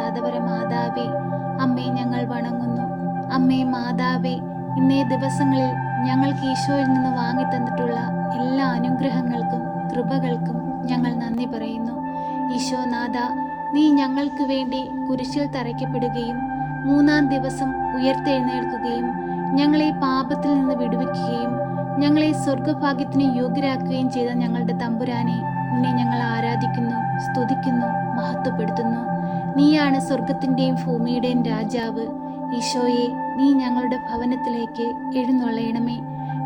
പ്രസാദപര മാതാവേ, അമ്മേ ഞങ്ങൾ വണങ്ങുന്നു. അമ്മേ മാതാവേ, ഇന്നേ ദിവസങ്ങളിൽ ഞങ്ങൾക്ക് ഈശോയിൽ നിന്ന് വാങ്ങിത്തന്നിട്ടുള്ള എല്ലാ അനുഗ്രഹങ്ങൾക്കും കൃപകൾക്കും ഞങ്ങൾ നന്ദി പറയുന്നു. ഈശോനാഥ, നീ ഞങ്ങൾക്ക് വേണ്ടി കുരിശിൽ തറയ്ക്കപ്പെടുകയും 3-ാം ദിവസം ഉയർത്തെഴുന്നേൽക്കുകയും ഞങ്ങളെ പാപത്തിൽ നിന്ന് വിടുവിക്കുകയും ഞങ്ങളെ സ്വർഗഭാഗ്യത്തിന് യോഗ്യരാക്കുകയും ചെയ്ത ഞങ്ങളുടെ തമ്പുരാനെ, നിന്നെ ഞങ്ങൾ ആരാധിക്കുന്നു, സ്തുതിക്കുന്നു, മഹത്വപ്പെടുത്തുന്നു. നീയാണ് സ്വർഗത്തിൻ്റെയും ഭൂമിയുടെയും രാജാവ്. ഈശോയെ, നീ ഞങ്ങളുടെ ഭവനത്തിലേക്ക് എഴുന്നള്ളയണമേ.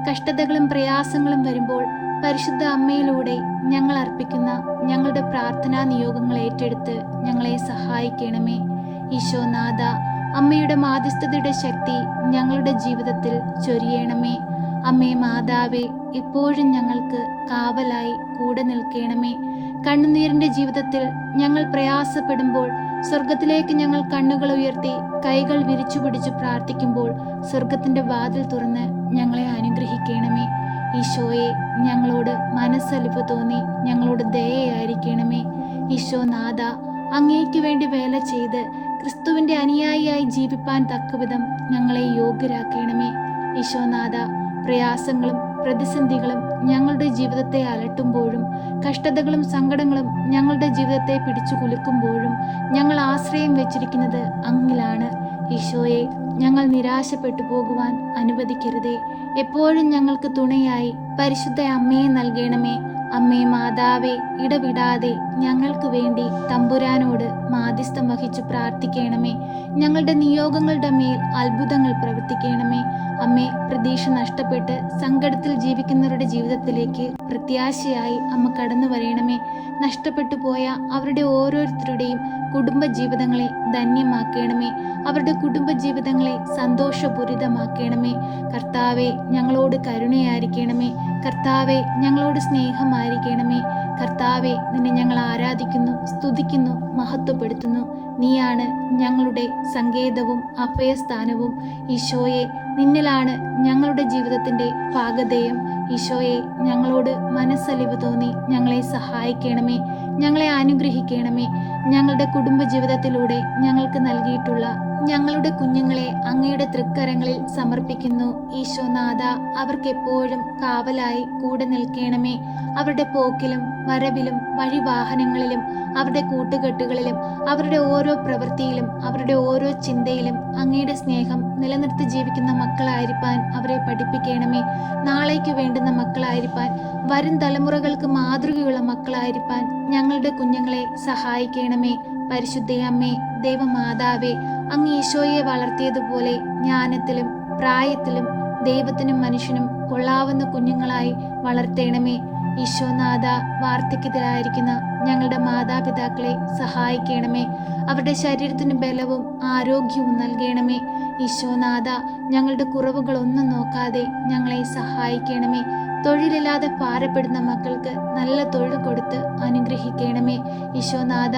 കഷ്ടതകളും പ്രയാസങ്ങളും വരുമ്പോൾ പരിശുദ്ധ അമ്മയിലൂടെ ഞങ്ങൾ അർപ്പിക്കുന്ന ഞങ്ങളുടെ പ്രാർത്ഥനാ നിയോഗങ്ങൾ ഏറ്റെടുത്ത് ഞങ്ങളെ സഹായിക്കണമേ. ഈശോനാഥ, അമ്മയുടെ മാധ്യസ്ഥതയുടെ ശക്തി ഞങ്ങളുടെ ജീവിതത്തിൽ ചൊരിയണമേ. അമ്മേ മാതാവേ, എപ്പോഴും ഞങ്ങൾക്ക് കാവലായി കൂടെ നിൽക്കണമേ. കണ്ണുനീരിന്റെ ജീവിതത്തിൽ ഞങ്ങൾ പ്രയാസപ്പെടുമ്പോൾ സ്വർഗത്തിലേക്ക് ഞങ്ങൾ കണ്ണുകൾ ഉയർത്തി കൈകൾ വിരിച്ചു പിടിച്ച് പ്രാർത്ഥിക്കുമ്പോൾ സ്വർഗത്തിന്റെ വാതിൽ തുറന്ന് ഞങ്ങളെ അനുഗ്രഹിക്കണമേ. ഈശോയെ, ഞങ്ങളോട് മനസ്സലിവ് തോന്നി ഞങ്ങളോട് ദയയായിരിക്കണമേ. ഈശോനാഥ, അങ്ങേക്ക് വേണ്ടി വേല ചെയ്ത് ക്രിസ്തുവിന്റെ അനുയായിയായി ജീവിപ്പാൻ തക്കവിധം ഞങ്ങളെ യോഗ്യരാക്കണമേ. ഈശോനാഥ, പ്രയാസങ്ങളും പ്രതിസന്ധികളും ഞങ്ങളുടെ ജീവിതത്തെ അലട്ടുമ്പോഴും കഷ്ടതകളും സങ്കടങ്ങളും ഞങ്ങളുടെ ജീവിതത്തെ പിടിച്ചു കുലുക്കുമ്പോഴും ഞങ്ങൾ ആശ്രയം വെച്ചിരിക്കുന്നത് അങ്ങിലാണ്. ഈശോയെ, ഞങ്ങൾ നിരാശപ്പെട്ടു പോകുവാൻ അനുവദിക്കരുതേ. എപ്പോഴും ഞങ്ങൾക്ക് തുണയായി പരിശുദ്ധ അമ്മയെ നൽകണമേ. അമ്മേ മാതാവേ, ഇടവിടാതെ ഞങ്ങൾക്ക് വേണ്ടി തമ്പുരാനോട് മാധ്യസ്ഥം വഹിച്ചു പ്രാർത്ഥിക്കണമേ. ഞങ്ങളുടെ നിയോഗങ്ങളുടെ മേൽ അത്ഭുതങ്ങൾ പ്രവർത്തിക്കണമേ. അമ്മേ, പ്രതീക്ഷ നഷ്ടപ്പെട്ട് സങ്കടത്തിൽ ജീവിക്കുന്നവരുടെ ജീവിതത്തിലേക്ക് പ്രത്യാശയായി അമ്മ കടന്നു വരണമേ. നഷ്ടപ്പെട്ടു പോയ അവരുടെ ഓരോരുത്തരുടെയും കുടുംബ ജീവിതങ്ങളെ ധന്യമാക്കണമേ. അവരുടെ കുടുംബ ജീവിതങ്ങളെ സന്തോഷപൂരിതമാക്കണമേ. കർത്താവെ, ഞങ്ങളോട് കരുണയായിരിക്കണമേ. കർത്താവെ, ഞങ്ങളോട് സ്നേഹമായിരിക്കണമേ. കർത്താവെ, നിന്നെ ഞങ്ങൾ ആരാധിക്കുന്നു, സ്തുതിക്കുന്നു, മഹത്വപ്പെടുത്തുന്നു. നീയാണ് ഞങ്ങളുടെ സങ്കേതവും അഭയസ്ഥാനവും. ഈശോയെ, നിന്നിലാണ് ഞങ്ങളുടെ ജീവിതത്തിൻ്റെ ഭാഗധേയം. ഈശോയെ, ഞങ്ങളോട് മനസ്സലിവ് തോന്നി ഞങ്ങളെ സഹായിക്കണമേ. ഞങ്ങളെ അനുഗ്രഹിക്കണമേ. ഞങ്ങളുടെ കുടുംബ ജീവിതത്തിലൂടെ ഞങ്ങൾക്ക് നൽകിയിട്ടുള്ള ഞങ്ങളുടെ കുഞ്ഞുങ്ങളെ അങ്ങയുടെ തൃക്കരങ്ങളിൽ സമർപ്പിക്കുന്നു. ഈശോനാഥ, അവർക്കെപ്പോഴും കാവലായി കൂടെ നിൽക്കണമേ. അവരുടെ പോക്കിലും വരവിലും വഴിവാഹനങ്ങളിലും അവരുടെ കൂട്ടുകെട്ടുകളിലും അവരുടെ ഓരോ പ്രവൃത്തിയിലും അവരുടെ ഓരോ ചിന്തയിലും അങ്ങയുടെ സ്നേഹം നിലനിർത്തി ജീവിക്കുന്ന മക്കളായിരിക്കാൻ അവരെ പഠിപ്പിക്കണമേ. നാളേക്ക് വേണ്ടുന്ന മക്കളായിരിക്കാൻ, വരും തലമുറകൾക്ക് മാതൃകയുള്ള മക്കളായിരിക്കാൻ ഞങ്ങളുടെ കുഞ്ഞുങ്ങളെ സഹായിക്കണമേ. പരിശുദ്ധയമ്മേ, ദൈവമാതാവേ, അങ്ങ് ഈശോയെ വളർത്തിയതുപോലെ ജ്ഞാനത്തിലും പ്രായത്തിലും ദൈവത്തിനും മനുഷ്യനും കൊള്ളാവുന്ന കുഞ്ഞുങ്ങളായി വളർത്തേണമേ. ഈശോനാഥ, വാർദ്ധക്യത്തിലായിരിക്കുന്ന ഞങ്ങളുടെ മാതാപിതാക്കളെ സഹായിക്കണമേ. അവരുടെ ശരീരത്തിന് ബലവും ആരോഗ്യവും നൽകണമേ. ഈശോനാഥ, ഞങ്ങളുടെ കുറവുകളൊന്നും നോക്കാതെ ഞങ്ങളെ സഹായിക്കണമേ. തൊഴിലില്ലാതെ ഭാരപ്പെടുന്ന മക്കൾക്ക് നല്ല തൊഴിൽ കൊടുത്ത് അനുഗ്രഹിക്കണമേ. ഈശോനാഥ,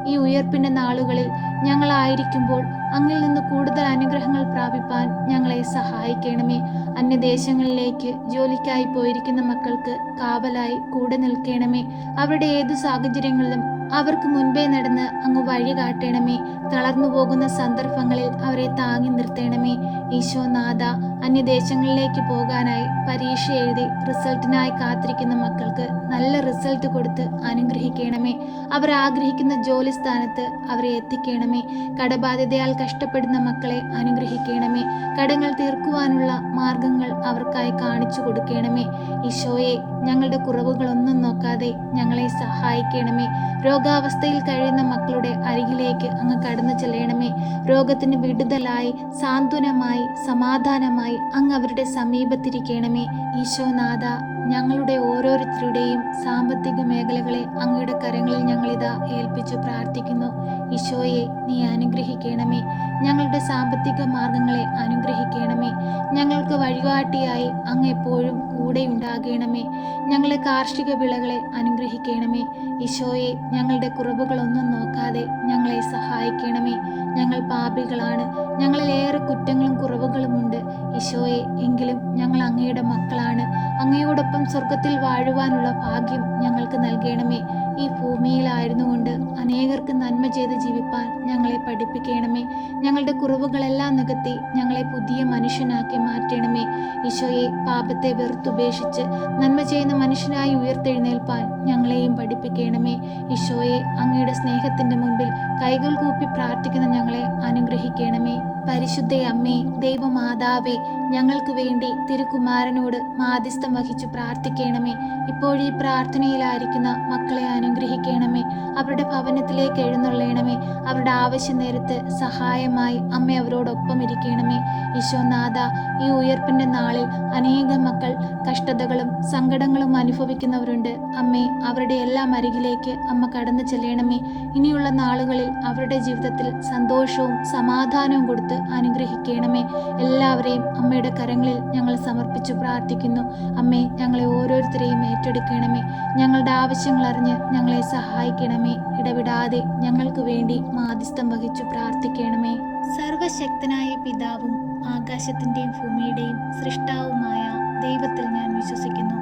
ഈ ഉയർപ്പിന്റെ നാളുകളിൽ ഞങ്ങളായിരിക്കുമ്പോൾ അങ്ങിൽ നിന്ന് കൂടുതൽ അനുഗ്രഹങ്ങൾ പ്രാപിപ്പാൻ ഞങ്ങളെ സഹായിക്കണമേ. അന്യദേശങ്ങളിലേക്ക് ജോലിക്കായി പോയിരിക്കുന്ന മക്കൾക്ക് കാവലായി കൂടെ നിൽക്കണമേ. അവരുടെ ഏതു സാഹചര്യങ്ങളിലും അവർക്ക് മുൻപേ നടന്ന് അങ്ങ് വഴി കാട്ടണമേ. തളർന്നു പോകുന്ന സന്ദർഭങ്ങളിൽ അവരെ താങ്ങി നിർത്തണമേ. ഈശോനാഥ, അന്യദേശങ്ങളിലേക്ക് പോകാനായി പരീക്ഷ എഴുതി റിസൾട്ടിനായി കാത്തിരിക്കുന്ന മക്കൾക്ക് നല്ല റിസൾട്ട് കൊടുത്ത് അനുഗ്രഹിക്കണമേ. അവർ ആഗ്രഹിക്കുന്ന ജോലി സ്ഥാനത്ത് അവരെ എത്തിക്കണമേ. കടബാധ്യതയാൽ കഷ്ടപ്പെടുന്ന മക്കളെ അനുഗ്രഹിക്കണമേ. കടങ്ങൾ തീർക്കുവാനുള്ള മാർഗങ്ങൾ അവർക്കായി കാണിച്ചു കൊടുക്കണമേ. ഈശോയെ, ഞങ്ങളുടെ കുറവുകളൊന്നും നോക്കാതെ ഞങ്ങളെ സഹായിക്കണമേ. രോഗാവസ്ഥയിൽ കഴിയുന്ന മക്കളുടെ അരികിലേക്ക് അങ്ങ് കടന്നു ചെല്ലണമേ. രോഗത്തിന് വിടുതലായി, സാന്ത്വനമായി, സമാധാനമായി അങ്ങ് അവരുടെ സമീപത്തിരിക്കണമേ. ഈശോനാഥ, ഞങ്ങളുടെ ഓരോരുത്തരുടെയും സാമ്പത്തിക മേഖലകളെ അങ്ങയുടെ കരങ്ങളിൽ ഞങ്ങളിതാ ഏൽപ്പിച്ചു പ്രാർത്ഥിക്കുന്നു. ഈശോയെ, നീ അനുഗ്രഹിക്കണമേ. ഞങ്ങളുടെ സാമ്പത്തിക മാർഗങ്ങളെ അനുഗ്രഹിക്കണമേ. ഞങ്ങൾക്ക് വഴികാട്ടിയായി അങ്ങ് എപ്പോഴും കൂടെ ഉണ്ടാകണമേ. ഞങ്ങളെ കാർഷിക വിളകളെ അനുഗ്രഹിക്കണമേ. ഈശോയെ, ഞങ്ങളുടെ കുറവുകളൊന്നും നോക്കാതെ ഞങ്ങളെ സഹായിക്കണമേ. ഞങ്ങൾ പാപികളാണ്, ഞങ്ങളിൽ ഏറെ കുറ്റങ്ങളും കുറവുകളുമുണ്ട്. ഈശോയെ, എങ്കിലും ഞങ്ങൾ അങ്ങയുടെ മക്കളാണ്. അങ്ങയോടൊപ്പം സ്വർഗത്തിൽ വാഴുവാനുള്ള ഭാഗ്യം ഞങ്ങൾക്ക് നൽകണമേ. ഈ ഭൂമിയിലായിരുന്നുകൊണ്ട് അനേകർക്ക് നന്മ ചെയ്ത് ജീവിപ്പാൻ ഞങ്ങളെ പഠിപ്പിക്കണമേ. ഞങ്ങളുടെ കുറവുകളെല്ലാം നികത്തി ഞങ്ങളെ പുതിയ മനുഷ്യനാക്കി മാറ്റണമേ. ഈശോയെ, പാപത്തെ വെറുത്തുപേക്ഷിച്ച് നന്മ ചെയ്യുന്ന മനുഷ്യനായി ഉയർത്തെഴുന്നേൽപ്പാൻ ഞങ്ങളെയും പഠിപ്പിക്കണമേ. ഈശോയെ, അങ്ങയുടെ സ്നേഹത്തിന്റെ മുൻപിൽ കൈകൾ കൂപ്പി പ്രാർത്ഥിക്കുന്ന ഞങ്ങളെ അനുഗ്രഹിക്കണമേ. പരിശുദ്ധ അമ്മേ, ദൈവമാതാവേ, ഞങ്ങൾക്ക് വേണ്ടി തിരുക്കുമാരനോട് മാധ്യസ്ഥം വഹിച്ചു പ്രാർത്ഥിക്കണമേ. ഇപ്പോഴീ പ്രാർത്ഥനയിലായിരിക്കുന്ന മക്കളെ അനുഗ്രഹിക്കണമേ. അവരുടെ ഭവനത്തിലേക്ക് എഴുന്നള്ളണമേ. അവരുടെ ആവശ്യ നേരത്ത് സഹായമായി അമ്മ അവരോടൊപ്പം ഇരിക്കണമേ. ഈശോനാഥ, ഈ ഉയർപ്പിന്റെ നാളിൽ അനേകം മക്കൾ കഷ്ടതകളും സങ്കടങ്ങളും അനുഭവിക്കുന്നവരുണ്ട്. അമ്മേ, അവരുടെ എല്ലാം അരികിലേക്ക് അമ്മ കടന്നു ചെല്ലണമേ. ഇനിയുള്ള നാളുകളിൽ അവരുടെ ജീവിതത്തിൽ സന്തോഷവും സമാധാനവും കൊടുത്ത് അനുഗ്രഹിക്കണമേ. എല്ലാവരെയും അമ്മയുടെ കരങ്ങളിൽ ഞങ്ങൾ സമർപ്പിച്ചു പ്രാർത്ഥിക്കുന്നു. അമ്മേ, ഞങ്ങളെ ഓരോരുത്തരെയും ഏറ്റെടുക്കണമേ. ഞങ്ങളുടെ ആവശ്യങ്ങൾ അറിഞ്ഞ് ഞങ്ങളെ സഹായിക്കണമേ. ഇടവിടാതെ ഞങ്ങൾക്ക് വേണ്ടി മാധ്യസ്ഥം വഹിച്ചു പ്രാർത്ഥിക്കണമേ. സർവശക്തനായ പിതാവും ആകാശത്തിന്റെയും ഭൂമിയുടെയും സൃഷ്ടാവുമായ ദൈവത്തിൽ ഞാൻ വിശ്വസിക്കുന്നു.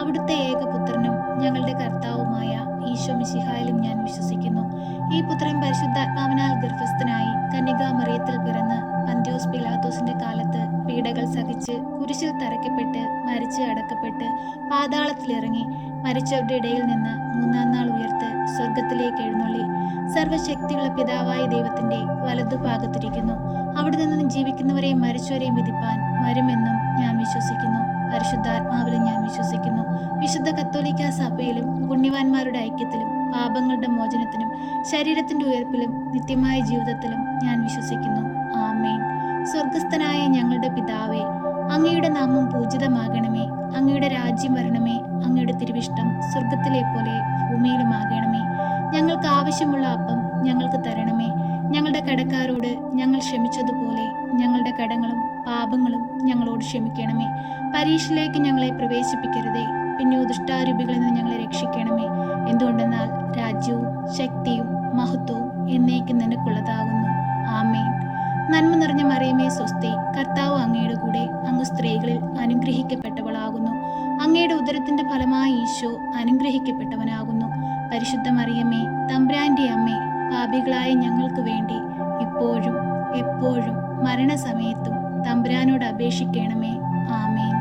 അവിടുത്തെ ഏകപുത്രനും ഞങ്ങളുടെ കർത്താവുമായ ഈശോ മിശിഹായിലും ഞാൻ വിശ്വസിക്കുന്നു. ഈ പുത്രൻ പരിശുദ്ധാത്മാവിനാൽ ഗർഭസ്ഥനായി കന്യകാമറിയത്തിൽ പിറന്ന് പന്ത്യോസ് പിലാത്തോസിന്റെ കാലത്ത് പീഡകൾ സഹിച്ച് കുരിശിൽ തറയ്ക്കപ്പെട്ട് മരിച്ച് അടക്കപ്പെട്ട് പാതാളത്തിലിറങ്ങി മരിച്ചവരുടെ ഇടയിൽ നിന്ന് മൂന്നാം നാൾ ഉയർത്ത് സ്വർഗത്തിലേക്ക് എഴുന്നള്ളി സർവശക്തിയുള്ള പിതാവായ ദൈവത്തിന്റെ വലതുഭാഗത്തിരിക്കുന്നു. അവിടെ നിന്ന് ജീവിക്കുന്നവരെയും മരിച്ചവരെയും വിധിപ്പാൻ വരുമെന്നും ഞാൻ വിശ്വസിക്കുന്നു. പരിശുദ്ധാത്മാവിലും ഞാൻ വിശ്വസിക്കുന്നു. വിശുദ്ധ കത്തോലിക്കാ സഭയിലും പുണ്യവാന്മാരുടെ ഐക്യത്തിലും പാപങ്ങളുടെ മോചനത്തിനും ശരീരത്തിന്റെ ഉയർപ്പിലും നിത്യമായ ജീവിതത്തിലും ഞാൻ വിശ്വസിക്കുന്നു. ആമേൻ. സ്വർഗസ്ഥനായ ഞങ്ങളുടെ പിതാവേ, അങ്ങയുടെ നാമം പൂജിതമാകണമേ. അങ്ങയുടെ രാജ്യം വരണമേ. അങ്ങയുടെ തിരുവിഷ്ടം സ്വർഗത്തിലെ പോലെ ഭൂമിയിലുമാകണമേ. ഞങ്ങൾക്ക് ആവശ്യമുള്ള അപ്പം ഞങ്ങൾക്ക് തരണമേ. ഞങ്ങളുടെ കടക്കാരോട് ഞങ്ങൾ ക്ഷമിച്ചതുപോലെ ഞങ്ങളുടെ കടങ്ങളും പാപങ്ങളും ഞങ്ങളോട് ക്ഷമിക്കണമേ. പരീക്ഷയിലേക്ക് ഞങ്ങളെ പ്രവേശിപ്പിക്കരുതേ, പിന്നെ ദുഷ്ടാരൂപികളിൽ നിന്ന് ഞങ്ങളെ രക്ഷിക്കണമേ. എന്തുകൊണ്ടെന്നാൽ രാജ്യവും ശക്തിയും മഹത്വവും എന്നേക്കും നിനക്കുള്ളതാകുന്നു. ആമേൻ. നന്മ നിറഞ്ഞ മറിയമേ സ്വസ്തി, കർത്താവ് അങ്ങയുടെ കൂടെ, അങ്ങ് സ്ത്രീകളിൽ അനുഗ്രഹിക്കപ്പെട്ടവളാകുന്നു. അങ്ങയുടെ ഉദരത്തിന്റെ ഫലമായി ഈശോ അനുഗ്രഹിക്കപ്പെട്ടവനാകുന്നു. പരിശുദ്ധ മറിയമേ, തമ്പുരാന്റെ അമ്മേ, പാപികളായ ഞങ്ങൾക്ക് വേണ്ടി ഇപ്പോഴും എപ്പോഴും മരണസമയത്തും തമ്പുരാനോട് അപേക്ഷിക്കണമേ. ആമേൻ.